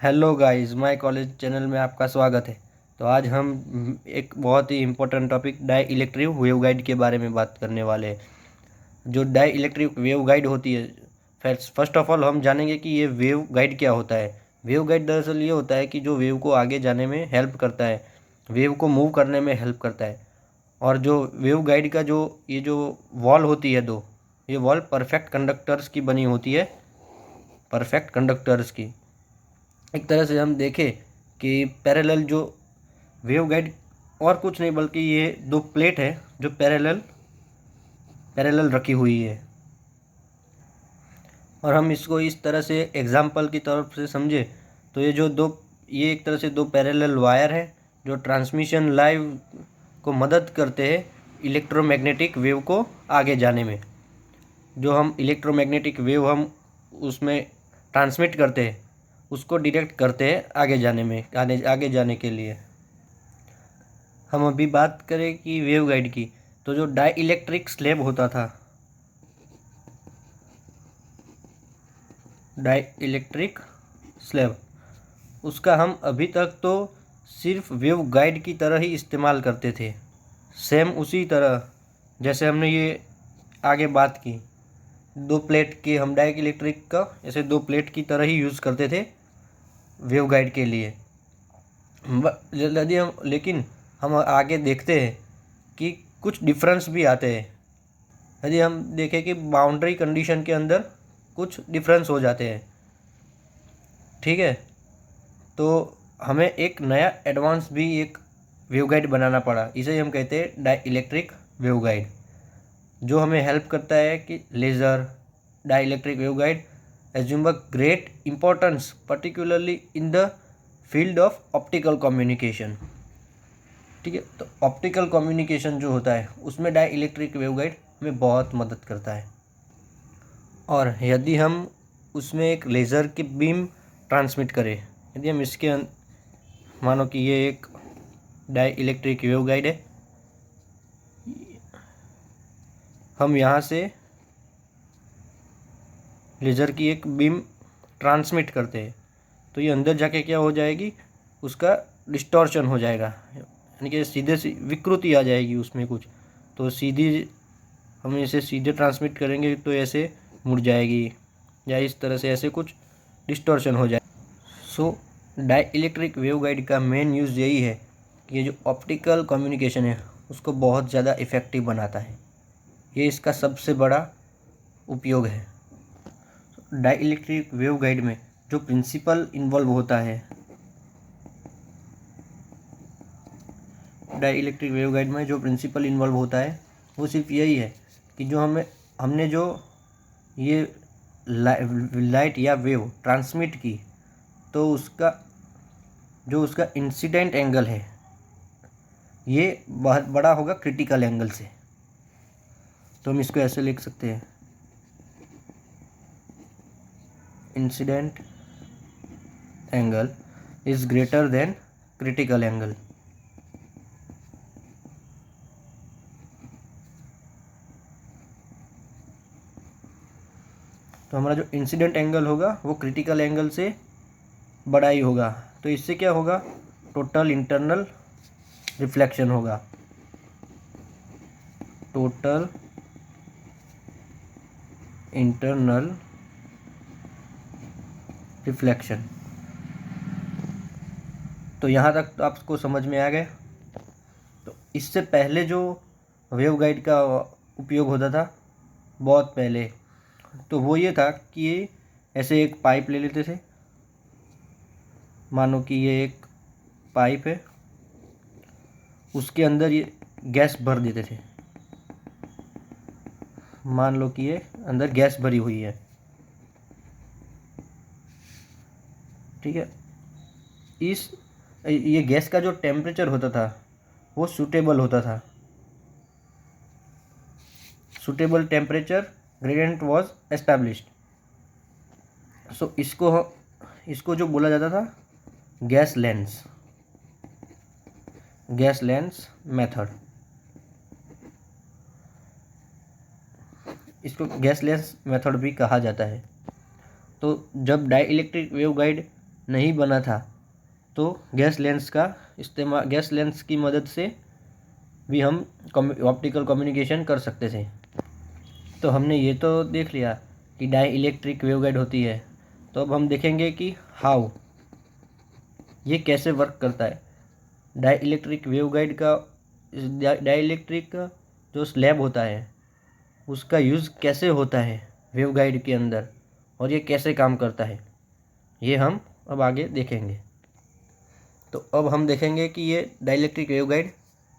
Hello guys, my college channel में आपका स्वागत है। तो आज हम एक बहुत ही important topic dielectric waveguide के बारे में बात करने वाले हैं। जो डाई इलेक्ट्रिक वेव गाइड होती है, फर्स्ट ऑफ ऑल हम जानेंगे कि ये वेव गाइड क्या होता है। वेव गाइड दरअसल ये होता है कि जो वेव को आगे जाने में हेल्प करता है, वेव को मूव करने में हेल्प करता है। और जो वेव गाइड का जो वॉल होती है ये वॉल परफेक्ट कंडक्टर्स की बनी होती है, परफेक्ट कंडक्टर्स की। एक तरह से हम देखें कि पैरेलल जो वेव गाइड और कुछ नहीं बल्कि ये दो प्लेट है जो पैरेलल पैरेलल रखी हुई है। और हम इसको इस तरह से एग्जाम्पल की तरफ से समझे तो ये एक तरह से दो पैरेलल वायर है जो ट्रांसमिशन लाइव को मदद करते हैं इलेक्ट्रोमैग्नेटिक वेव को आगे जाने में। जो हम इलेक्ट्रोमैग्नेटिक वेव हम उसमें ट्रांसमिट करते हैं उसको डायरेक्ट करते हैं आगे जाने के लिए। हम अभी बात करें कि वेव गाइड की, तो जो डाई इलेक्ट्रिक स्लैब होता था, डाई इलेक्ट्रिक स्लैब, उसका हम अभी तक तो सिर्फ वेव गाइड की तरह ही इस्तेमाल करते थे। सेम उसी तरह जैसे हमने ये आगे बात की, दो प्लेट के हम डाई इलेक्ट्रिक का ऐसे दो प्लेट की तरह ही यूज़ करते थे वेव गाइड के लिए। यदि हम लेकिन हम आगे देखते हैं कि कुछ डिफरेंस भी आते हैं। यदि हम देखें कि बाउंड्री कंडीशन के अंदर कुछ डिफरेंस हो जाते हैं, ठीक है, तो हमें एक नया एडवांस भी एक वेव गाइड बनाना पड़ा। इसे हम कहते हैं डाई इलेक्ट्रिक वेव गाइड, जो हमें हेल्प करता है कि laser dielectric waveguide assume a great importance particularly in the field of optical communication. ठीक है, तो ऑप्टिकल कम्युनिकेशन जो होता है उसमें डाई इलेक्ट्रिक वेव गाइड हमें बहुत मदद करता है। और यदि हम उसमें एक लेज़र की बीम ट्रांसमिट करें, यदि हम मानो कि ये एक डाई इलेक्ट्रिक वेव गाइड है, हम यहाँ से लेज़र की एक बीम ट्रांसमिट करते हैं तो ये अंदर जाके क्या हो जाएगी, उसका डिस्टॉर्शन हो जाएगा, यानी कि सीधे सी विकृति आ जाएगी उसमें कुछ। तो हम इसे सीधे ट्रांसमिट करेंगे तो ऐसे मुड़ जाएगी या इस तरह से ऐसे कुछ डिस्टॉर्शन हो जाए। सो डाई इलेक्ट्रिक वेव गाइड का मेन यूज़ यही है कि ये जो ऑप्टिकल कम्युनिकेशन है उसको बहुत ज़्यादा इफ़ेक्टिव बनाता है। ये इसका सबसे बड़ा उपयोग है। डाई इलेक्ट्रिक वेव गाइड में जो प्रिंसिपल इन्वॉल्व होता है, डाई इलेक्ट्रिक वेव गाइड में जो प्रिंसिपल इन्वॉल्व होता है वो सिर्फ यही है कि जो हमने जो ये लाइट या वेव ट्रांसमिट की, तो उसका इंसिडेंट एंगल है ये बहुत बड़ा होगा क्रिटिकल एंगल से। तो हम इसको ऐसे लिख सकते हैं, incident angle is greater than critical angle. तो हमारा जो इंसिडेंट एंगल होगा वो क्रिटिकल एंगल से बड़ा ही होगा। तो इससे क्या होगा, टोटल इंटरनल रिफ्लेक्शन होगा, टोटल इंटरनल रिफ्लेक्शन। तो यहाँ तक तो आपको समझ में आ गया। तो इससे पहले जो वेव गाइड का उपयोग होता था बहुत पहले, तो वो ये था कि ये ऐसे एक पाइप ले लेते थे, मानो कि ये एक पाइप है, उसके अंदर ये गैस भर देते थे। मान लो कि ये अंदर गैस भरी हुई है, ठीक है। ये गैस का जो टेम्परेचर होता था वो सूटेबल होता था, suitable temperature gradient was established. So इसको जो बोला जाता था गैस लेंस मेथड। इसको गैस लेंस मेथड भी कहा जाता है। तो जब डाई इलेक्ट्रिक वेव गाइड नहीं बना था तो गैस लेंस की मदद से भी हम ऑप्टिकल कम्युनिकेशन कर सकते थे। तो हमने ये तो देख लिया कि डाई इलेक्ट्रिक वेवगाइड होती है। तो अब हम देखेंगे कि हाउ ये कैसे वर्क करता है। डाई इलेक्ट्रिक वेवगाइड का डाई इलेक्ट्रिक का जो स्लैब होता है उसका यूज़ कैसे होता है वेवगाइड के अंदर और ये कैसे काम करता है, ये हम अब आगे देखेंगे। तो अब हम देखेंगे कि ये डाइलेक्ट्रिक वेवगाइड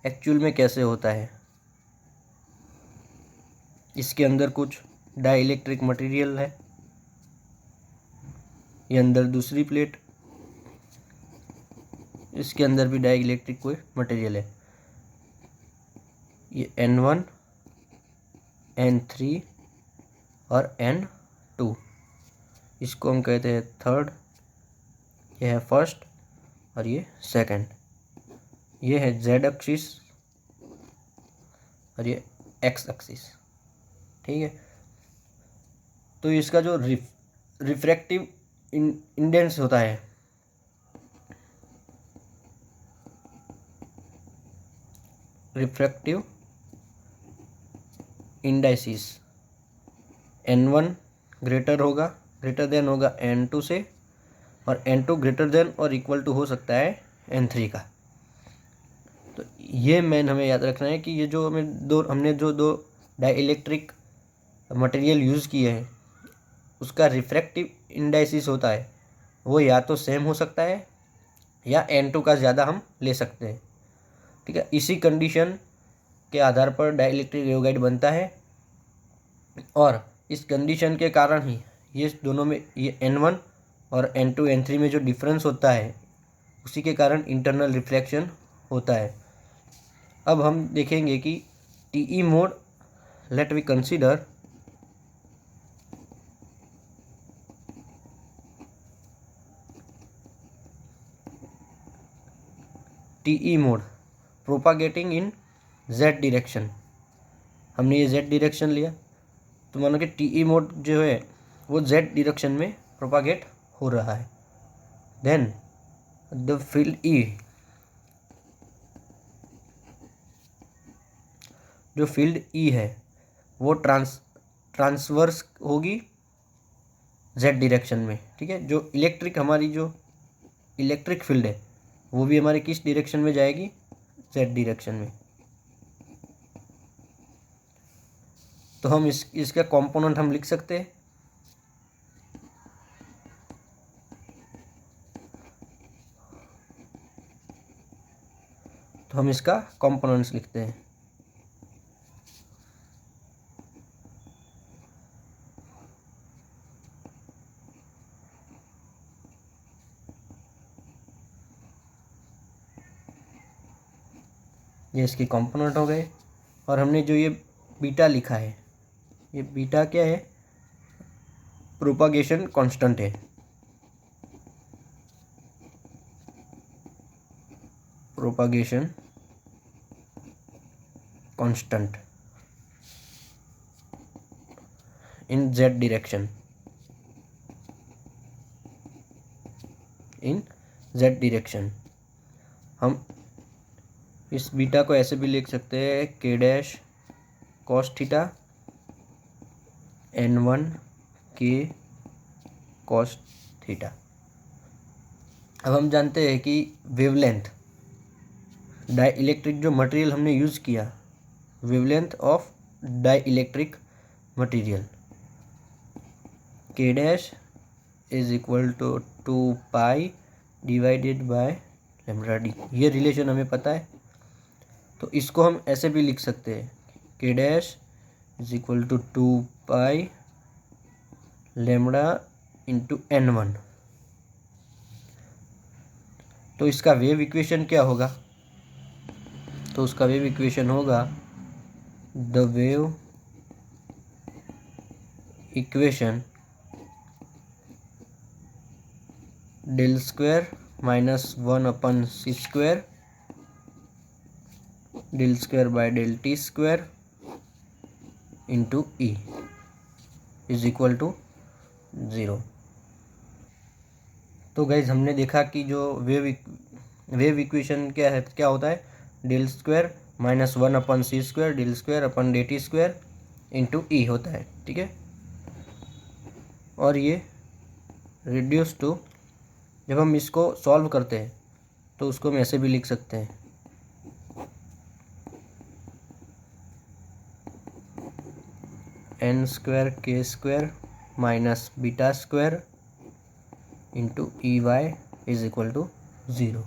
एक्चुअल में कैसे होता है। इसके अंदर कुछ डाइलेक्ट्रिक मटेरियल है, ये अंदर दूसरी प्लेट, इसके अंदर भी डाइलेक्ट्रिक कोई मटेरियल है। ये N1 N3 और N2, इसको हम कहते हैं थर्ड, ये है फर्स्ट और ये सेकंड। ये है Z एक्सिस और ये X एक्सिस। ठीक है, तो इसका जो रिफ्रैक्टिव इंडेक्स होता है, refractive indices N1 greater than होगा N2 से, और N2 ग्रेटर देन और इक्वल टू हो सकता है N3 का। तो ये मेन हमें याद रखना है कि ये जो हमने जो दो डाइलेक्ट्रिक मटेरियल यूज़ किए हैं उसका रिफ्रैक्टिव इंडाइसिस होता है वो या तो सेम हो सकता है या N2 का ज़्यादा हम ले सकते हैं। ठीक है, इसी कंडीशन के आधार पर डाइलेक्ट्रिक वेवगाइड बनता है और इस कंडीशन के कारण ही ये दोनों में ये N1 और N2 N3 में जो डिफरेंस होता है उसी के कारण इंटरनल रिफ्लेक्शन होता है। अब हम देखेंगे कि TE mode, let we consider TE mode propagating in Z direction. हमने ये Z डायरेक्शन लिया तो मानो कि TE मोड जो है वो Z डायरेक्शन में प्रोपागेट हो रहा है। देन द फील्ड E, जो फील्ड E है वो ट्रांसवर्स होगी Z डायरेक्शन में। ठीक है, जो हमारी जो इलेक्ट्रिक फील्ड है वो भी हमारी किस डायरेक्शन में जाएगी, Z डायरेक्शन में। तो हम इसका कंपोनेंट हम लिख सकते हैं। तो हम इसका कंपोनेंट्स लिखते हैं। ये इसके कंपोनेंट हो गए। और हमने जो ये बीटा लिखा है, ये बीटा क्या है, प्रोपागेशन कांस्टेंट है। Propagation constant in Z direction, in Z direction. हम इस बीटा को ऐसे भी लिख सकते हैं K dash cos theta N1 K cos theta. अब हम जानते हैं कि वेवलेंथ, डाई इलेक्ट्रिक जो मटेरियल हमने यूज़ किया, wavelength of dielectric material K dash is equal to 2 pi divided by lambda d. ये रिलेशन हमें पता है, तो इसको हम ऐसे भी लिख सकते हैं K dash is equal to 2 pi lambda into N1। तो इसका वेव इक्वेशन क्या होगा, तो उसका वेव इक्वेशन होगा the wave equation del square minus 1/c² del square by del t square into E is equal to 0। तो guys हमने देखा कि जो वेव इक्वेशन क्या होता है, del square -1/c² del square upon dt² into E होता है, ठीक है। और ये रिड्यूस टू, जब हम इसको सॉल्व करते हैं तो उसको हम ऐसे भी लिख सकते हैं, n² k² - β² into EY is equal to 0।